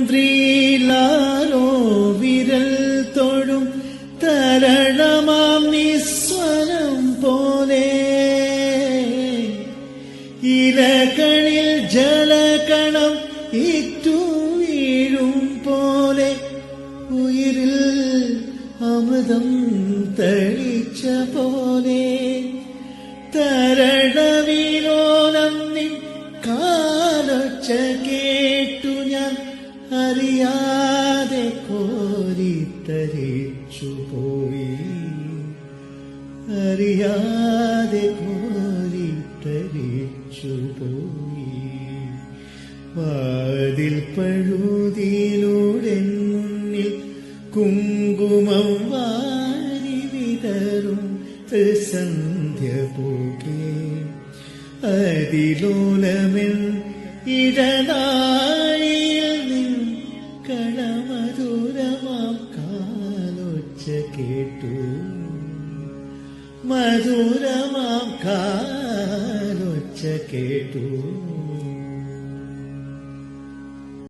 മന്ത്രിയിലാരോ വിരൽ തൊഴും തരണമാം നിസ്വരം പോലെ ഇലകളിൽ ജലകണം ഇറ്റു വീഴും പോലെ ഉയിരിൽ അമൃതം തളിച്ച പോലെ തരണവിലോലം നിൻ കാലൊച്ച കേട്ടു ഞാൻ അറിയാതെ കോരിത്തരിച്ചു പോയി, അറിയാതെ കോരിത്തരിച്ചു പോയി. വാതിൽ പഴുതിയിലൂടെ മുന്നിൽ കുങ്കുമം വാരി വിതറും സന്ധ്യ പോകെ അതിലോലമെൻ ഇടനാഴിയിൽ നിൻ കളമധുരമാം കാലൊച്ച കേട്ടു, മധുരമാം കാലൊച്ച കേട്ടു.